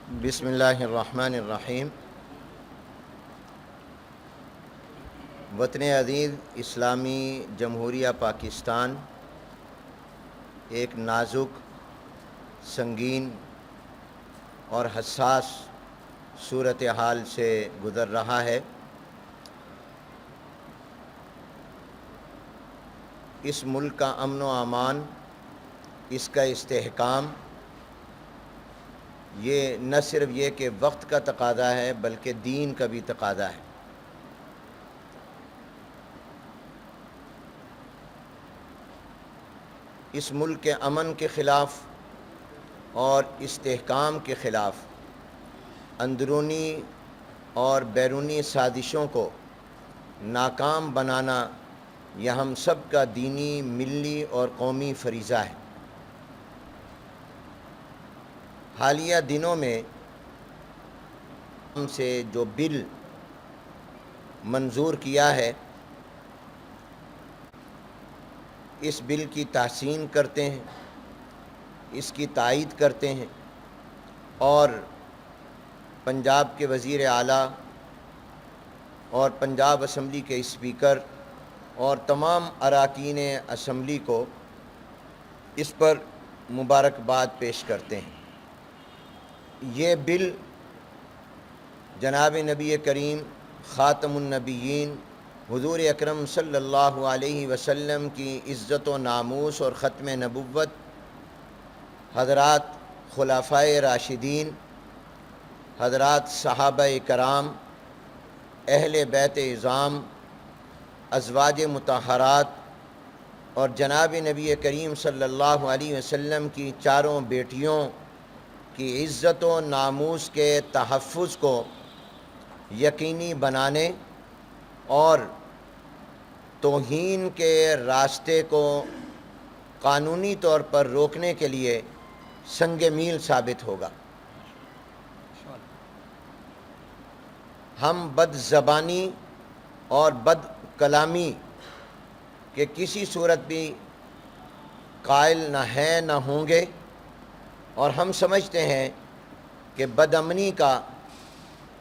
بسم اللہ الرحمن الرحیم۔ وطن عزیز اسلامی جمہوریہ پاکستان ایک نازک، سنگین اور حساس صورتحال سے گزر رہا ہے۔ اس ملک کا امن و امان، اس کا استحکام، یہ نہ صرف یہ کہ وقت کا تقاضا ہے بلکہ دین کا بھی تقاضا ہے۔ اس ملک کے امن کے خلاف اور استحکام کے خلاف اندرونی اور بیرونی سازشوں کو ناکام بنانا یہ ہم سب کا دینی، ملی اور قومی فریضہ ہے۔ حالیہ دنوں میں ہم سے جو بل منظور کیا ہے، اس بل کی تحسین کرتے ہیں، اس کی تائید کرتے ہیں، اور پنجاب کے وزیر اعلیٰ اور پنجاب اسمبلی کے اسپیکر اور تمام اراکین اسمبلی کو اس پر مبارکباد پیش کرتے ہیں۔ یہ بل جناب نبی کریم خاتم النبیین حضور اکرم صلی اللہ علیہ وسلم کی عزت و ناموس اور ختم نبوت، حضرات خلفائے راشدین، حضرات صحابہ کرام، اہل بیت اعظام، ازواج مطہرات اور جناب نبی کریم صلی اللہ علیہ وسلم کی چاروں بیٹیوں کی عزت و ناموس کے تحفظ کو یقینی بنانے اور توہین کے راستے کو قانونی طور پر روکنے کے لیے سنگ میل ثابت ہوگا۔ ہم بد زبانی اور بد کلامی کے کسی صورت بھی قائل نہ ہیں نہ ہوں گے، اور ہم سمجھتے ہیں کہ بد امنی کا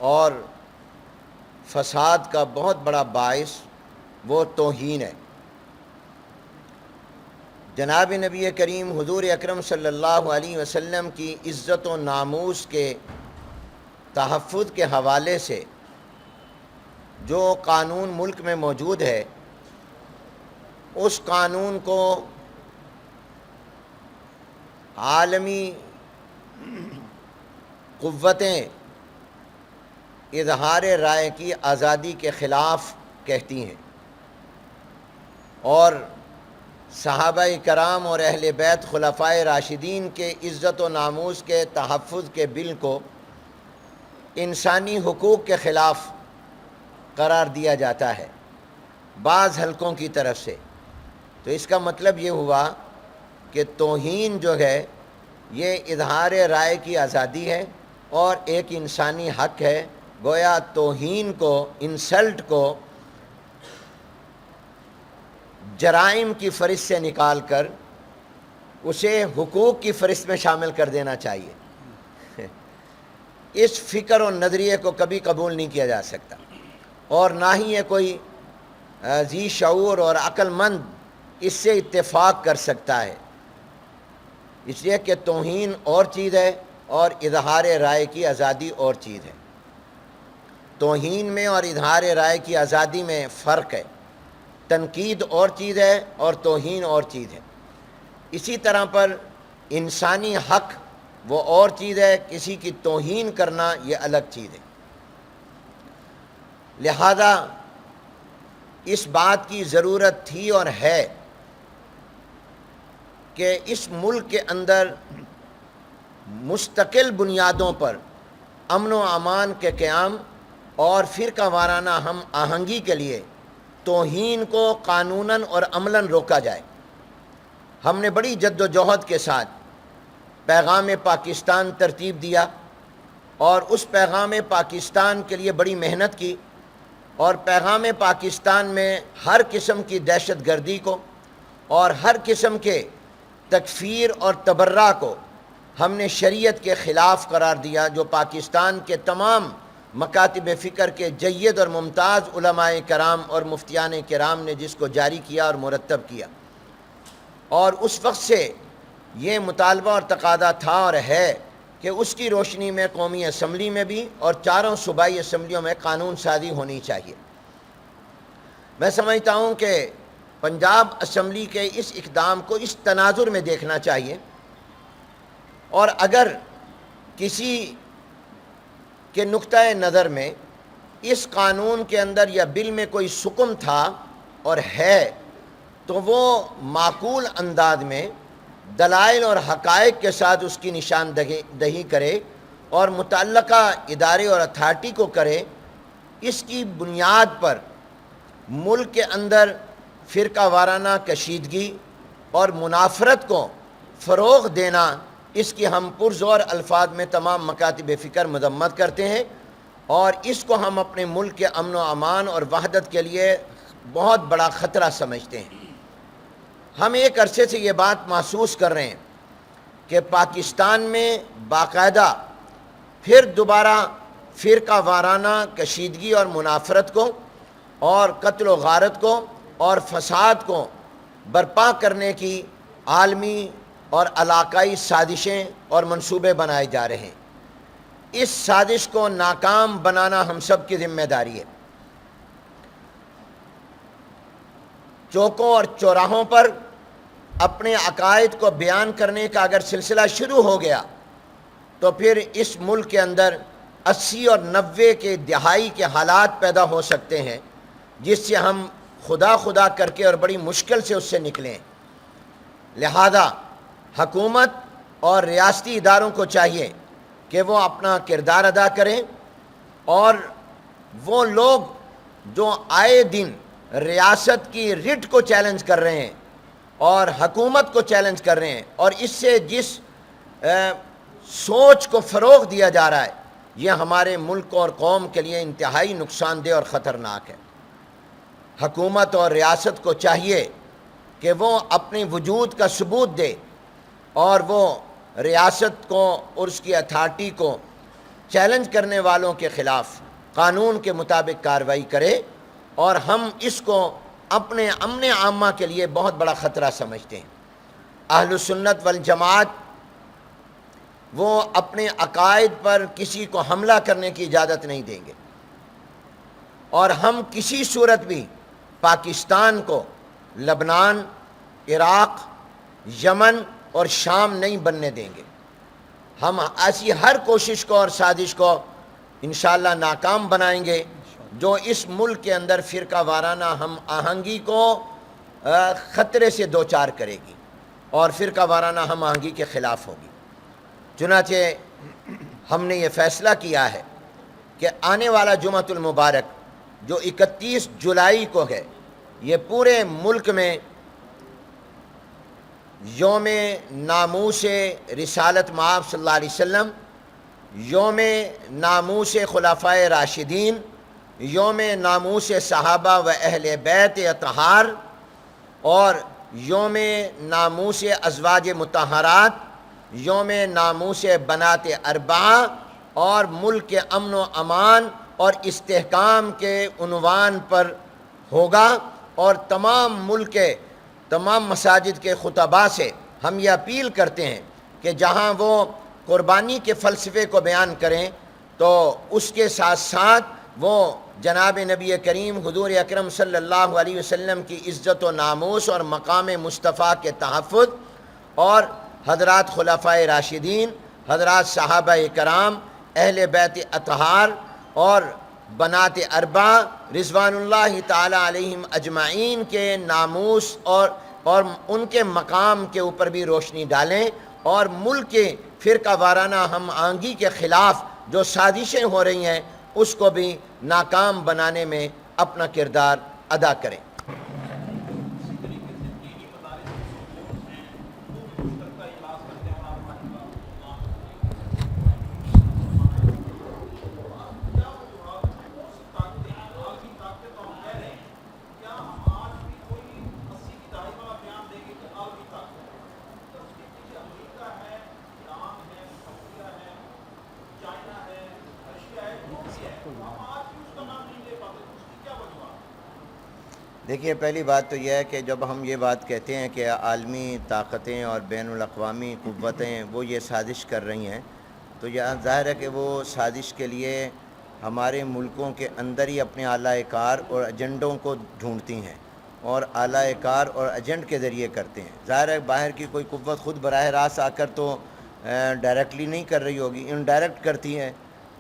اور فساد کا بہت بڑا باعث وہ توہین ہے۔ جناب نبی کریم حضور اکرم صلی اللہ علیہ وسلم کی عزت و ناموس کے تحفظ کے حوالے سے جو قانون ملک میں موجود ہے، اس قانون کو عالمی قوتیں اظہار رائے کی آزادی کے خلاف کہتی ہیں، اور صحابہ کرام اور اہل بیت خلفائے راشدین کے عزت و ناموس کے تحفظ کے بل کو انسانی حقوق کے خلاف قرار دیا جاتا ہے بعض حلقوں کی طرف سے۔ تو اس کا مطلب یہ ہوا کہ توہین جو ہے یہ اظہار رائے کی آزادی ہے اور ایک انسانی حق ہے۔ گویا توہین کو، انسلٹ کو جرائم کی فہرست سے نکال کر اسے حقوق کی فہرست میں شامل کر دینا چاہیے۔ اس فکر اور نظریے کو کبھی قبول نہیں کیا جا سکتا، اور نہ ہی یہ کوئی ذی شعور اور عقل مند اس سے اتفاق کر سکتا ہے، اس لیے کہ توہین اور چیز ہے اور اظہار رائے کی آزادی اور چیز ہے۔ توہین میں اور اظہار رائے کی آزادی میں فرق ہے۔ تنقید اور چیز ہے اور توہین اور چیز ہے۔ اسی طرح پر انسانی حق وہ اور چیز ہے، کسی کی توہین کرنا یہ الگ چیز ہے۔ لہذا اس بات کی ضرورت تھی اور ہے کہ اس ملک کے اندر مستقل بنیادوں پر امن و امان کے قیام اور فرقہ وارانہ ہم آہنگی کے لیے توہین کو قانوناً اور عملاً روکا جائے۔ ہم نے بڑی جد و جہد کے ساتھ پیغام پاکستان ترتیب دیا، اور اس پیغام پاکستان کے لیے بڑی محنت کی، اور پیغام پاکستان میں ہر قسم کی دہشت گردی کو اور ہر قسم کے تکفیر اور تبرہ کو ہم نے شریعت کے خلاف قرار دیا، جو پاکستان کے تمام مکاتب فکر کے جید اور ممتاز علماء کرام اور مفتیان کرام نے جس کو جاری کیا اور مرتب کیا، اور اس وقت سے یہ مطالبہ اور تقاضا تھا اور ہے کہ اس کی روشنی میں قومی اسمبلی میں بھی اور چاروں صوبائی اسمبلیوں میں قانون سازی ہونی چاہیے۔ میں سمجھتا ہوں کہ پنجاب اسمبلی کے اس اقدام کو اس تناظر میں دیکھنا چاہیے، اور اگر کسی کے نقطۂ نظر میں اس قانون کے اندر یا بل میں کوئی سکم تھا اور ہے تو وہ معقول انداز میں دلائل اور حقائق کے ساتھ اس کی نشاندہی کرے اور متعلقہ ادارے اور اتھارٹی کو کرے۔ اس کی بنیاد پر ملک کے اندر فرقہ وارانہ کشیدگی اور منافرت کو فروغ دینا، اس کی ہم پرزور الفاظ میں تمام مکاتب فکر مذمت کرتے ہیں، اور اس کو ہم اپنے ملک کے امن و امان اور وحدت کے لیے بہت بڑا خطرہ سمجھتے ہیں۔ ہم ایک عرصے سے یہ بات محسوس کر رہے ہیں کہ پاکستان میں باقاعدہ پھر دوبارہ فرقہ وارانہ کشیدگی اور منافرت کو اور قتل و غارت کو اور فساد کو برپا کرنے کی عالمی اور علاقائی سازشیں اور منصوبے بنائے جا رہے ہیں۔ اس سازش کو ناکام بنانا ہم سب کی ذمہ داری ہے۔ چوکوں اور چوراہوں پر اپنے عقائد کو بیان کرنے کا اگر سلسلہ شروع ہو گیا تو پھر اس ملک کے اندر 80 اور 90 کے دہائی کے حالات پیدا ہو سکتے ہیں، جس سے ہم خدا کر کے اور بڑی مشکل سے اس سے نکلیں۔ لہذا حکومت اور ریاستی اداروں کو چاہیے کہ وہ اپنا کردار ادا کریں، اور وہ لوگ جو آئے دن ریاست کی رٹ کو چیلنج کر رہے ہیں اور حکومت کو چیلنج کر رہے ہیں، اور اس سے جس سوچ کو فروغ دیا جا رہا ہے، یہ ہمارے ملک اور قوم کے لیے انتہائی نقصان دہ اور خطرناک ہے۔ حکومت اور ریاست کو چاہیے کہ وہ اپنے وجود کا ثبوت دے، اور وہ ریاست کو اور اس کی اتھارٹی کو چیلنج کرنے والوں کے خلاف قانون کے مطابق کارروائی کرے، اور ہم اس کو اپنے امن عامہ کے لیے بہت بڑا خطرہ سمجھتے ہیں۔ اہل السنت والجماعت وہ اپنے عقائد پر کسی کو حملہ کرنے کی اجازت نہیں دیں گے، اور ہم کسی صورت بھی پاکستان کو لبنان، عراق، یمن اور شام نہیں بننے دیں گے۔ ہم ایسی ہر کوشش کو اور سازش کو انشاءاللہ ناکام بنائیں گے جو اس ملک کے اندر فرقہ وارانہ ہم آہنگی کو خطرے سے دوچار کرے گی اور فرقہ وارانہ ہم آہنگی کے خلاف ہوگی۔ چنانچہ ہم نے یہ فیصلہ کیا ہے کہ آنے والا جمعۃ المبارک جو 31 جولائی کو ہے، یہ پورے ملک میں یوم ناموس رسالت مآب صلی اللہ علیہ وسلم، یوم ناموس خلفائے راشدین، یوم ناموس صحابہ و اہل بیت اطہار، اور یوم ناموس ازواج مطہرات، یوم ناموس بنات اربعہ، اور ملک کے امن و امان اور استحکام کے عنوان پر ہوگا۔ اور تمام ملک کے تمام مساجد کے خطباء سے ہم یہ اپیل کرتے ہیں کہ جہاں وہ قربانی کے فلسفے کو بیان کریں تو اس کے ساتھ ساتھ وہ جناب نبی کریم حضور اکرم صلی اللہ علیہ وسلم کی عزت و ناموس اور مقام مصطفیٰ کے تحفظ، اور حضرات خلفائے راشدین، حضرات صحابہ کرام، اہل بیت اطہار اور بنات اربعہ رضوان اللہ تعالی علیہم اجمعین کے ناموس اور ان کے مقام کے اوپر بھی روشنی ڈالیں، اور ملک کے فرقہ وارانہ ہم آہنگی کے خلاف جو سازشیں ہو رہی ہیں اس کو بھی ناکام بنانے میں اپنا کردار ادا کریں۔ دیکھیے پہلی بات تو یہ ہے کہ جب ہم یہ بات کہتے ہیں کہ عالمی طاقتیں اور بین الاقوامی قوتیں وہ یہ سازش کر رہی ہیں، تو یہ ظاہر ہے کہ وہ سازش کے لیے ہمارے ملکوں کے اندر ہی اپنے اعلیٰ کار اور ایجنڈوں کو ڈھونڈتی ہیں، اور اعلیٰ کار اور ایجنٹ کے ذریعے کرتے ہیں۔ ظاہر ہے باہر کی کوئی قوت خود براہ راست آ کر تو ڈائریکٹلی نہیں کر رہی ہوگی، انڈائریکٹ کرتی ہیں۔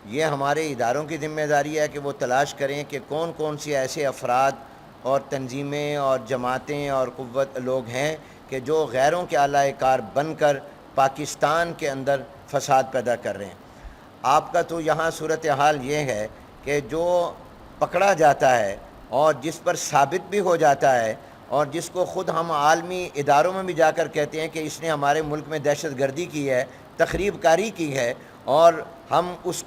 یہ ہمارے اداروں کی ذمہ داری ہے کہ وہ تلاش کریں کہ کون کون سی ایسے افراد اور تنظیمیں اور جماعتیں اور قوت لوگ ہیں کہ جو غیروں کے اعلیٰ کار بن کر پاکستان کے اندر فساد پیدا کر رہے ہیں۔ آپ کا تو یہاں صورتحال یہ ہے کہ جو پکڑا جاتا ہے اور جس پر ثابت بھی ہو جاتا ہے اور جس کو خود ہم عالمی اداروں میں بھی جا کر کہتے ہیں کہ اس نے ہمارے ملک میں دہشت گردی کی ہے، تخریب کاری کی ہے، اور ہم اس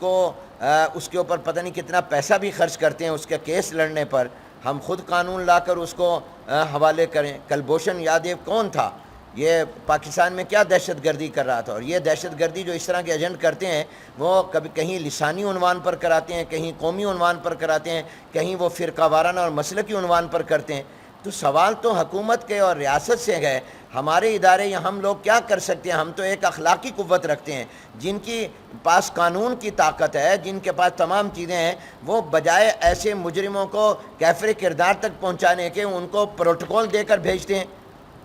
کے اوپر پتہ نہیں کتنا پیسہ بھی خرچ کرتے ہیں اس کے کیس لڑنے پر، ہم خود قانون لا کر اس کو حوالے کریں۔ کلبھوشن یادیو کون تھا؟ یہ پاکستان میں کیا دہشت گردی کر رہا تھا؟ اور یہ دہشت گردی جو اس طرح کے ایجنٹ کرتے ہیں وہ کبھی کہیں لسانی عنوان پر کراتے ہیں، کہیں قومی عنوان پر کراتے ہیں، کہیں وہ فرقہ وارانہ اور مسلکی عنوان پر کرتے ہیں۔ تو سوال تو حکومت کے اور ریاست سے ہے، ہمارے ادارے یا ہم لوگ کیا کر سکتے ہیں؟ ہم تو ایک اخلاقی قوت رکھتے ہیں، جن کی پاس قانون کی طاقت ہے، جن کے پاس تمام چیزیں ہیں، وہ بجائے ایسے مجرموں کو کیفر کردار تک پہنچانے کے ان کو پروٹوکول دے کر بھیجتے ہیں،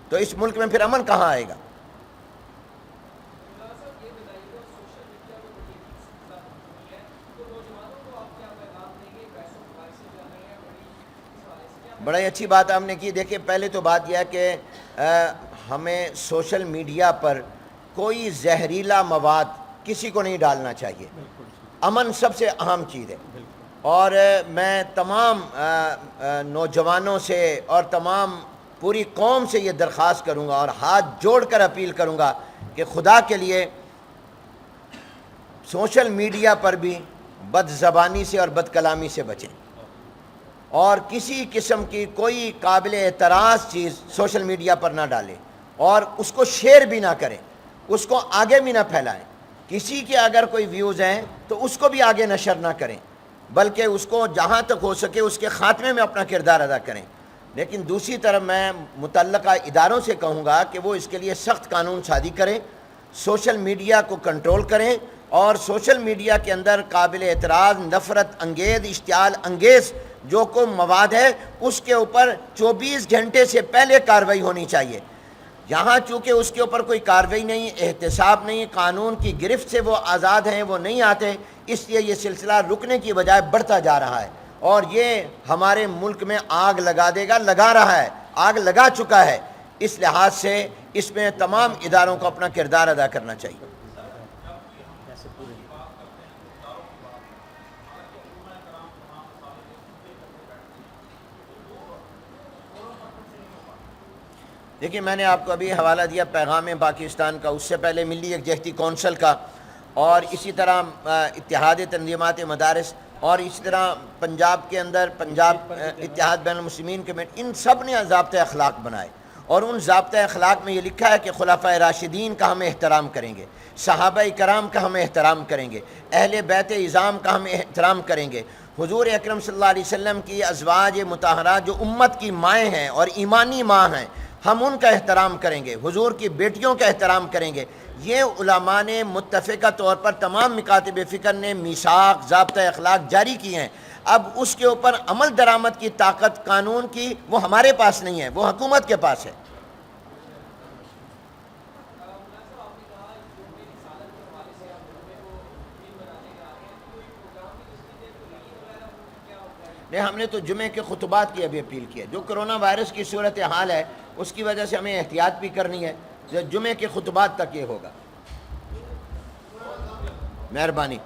تو اس ملک میں پھر امن کہاں آئے گا؟ بڑی اچھی بات آپ نے کی۔ دیکھیں پہلے تو بات یہ ہے کہ ہمیں سوشل میڈیا پر کوئی زہریلا مواد کسی کو نہیں ڈالنا چاہیے، امن سب سے اہم چیز ہے۔ اور میں تمام نوجوانوں سے اور تمام پوری قوم سے یہ درخواست کروں گا اور ہاتھ جوڑ کر اپیل کروں گا کہ خدا کے لیے سوشل میڈیا پر بھی بد زبانی سے اور بد کلامی سے بچیں، اور کسی قسم کی کوئی قابل اعتراض چیز سوشل میڈیا پر نہ ڈالیں، اور اس کو شیئر بھی نہ کریں، اس کو آگے بھی نہ پھیلائیں۔ کسی کے اگر کوئی ویوز ہیں تو اس کو بھی آگے نشر نہ کریں، بلکہ اس کو جہاں تک ہو سکے اس کے خاتمے میں اپنا کردار ادا کریں۔ لیکن دوسری طرف میں متعلقہ اداروں سے کہوں گا کہ وہ اس کے لیے سخت قانون سازی کریں، سوشل میڈیا کو کنٹرول کریں، اور سوشل میڈیا کے اندر قابل اعتراض، نفرت انگیز، اشتعال انگیز جو کوئی مواد ہے اس کے اوپر 24 گھنٹے سے پہلے کارروائی ہونی چاہیے۔ یہاں چونکہ اس کے اوپر کوئی کارروائی نہیں، احتساب نہیں، قانون کی گرفت سے وہ آزاد ہیں، وہ نہیں آتے، اس لیے یہ سلسلہ رکنے کی بجائے بڑھتا جا رہا ہے، اور یہ ہمارے ملک میں آگ لگا دے گا، لگا رہا ہے، آگ لگا چکا ہے۔ اس لحاظ سے اس میں تمام اداروں کو اپنا کردار ادا کرنا چاہیے۔ دیکھیے میں نے آپ کو ابھی حوالہ دیا پیغام پاکستان کا، اس سے پہلے ملی یکجہتی کونسل کا، اور اسی طرح اتحاد تنظیمات مدارس، اور اسی طرح پنجاب کے اندر پنجاب اتحاد بین المسلمین کمیٹی، ان سب نے ضابطۂ اخلاق بنائے، اور ان ضابطۂ اخلاق میں یہ لکھا ہے کہ خلفائے راشدین کا ہم احترام کریں گے، صحابہ کرام کا ہم احترام کریں گے، اہل بیت اعظام کا ہم احترام کریں گے، حضور اکرم صلی اللہ علیہ وسلم کی ازواج مطہرات جو امت کی مائیں ہیں اور ایمانی ماں ہیں، ہم ان کا احترام کریں گے، حضور کی بیٹیوں کا احترام کریں گے۔ یہ علماء نے متفقہ طور پر تمام مکاتب فکر نے میثاق، ضابطۂ اخلاق جاری کی ہیں۔ اب اس کے اوپر عمل درآمد کی طاقت قانون کی وہ ہمارے پاس نہیں ہے، وہ حکومت کے پاس ہے۔ نہیں، ہم نے تو جمعے کے خطبات کی ابھی اپیل کی ہے۔ جو کرونا وائرس کی صورتحال ہے اس کی وجہ سے ہمیں احتیاط بھی کرنی ہے، جمعے کے خطبات تک یہ ہوگا۔ مہربانی۔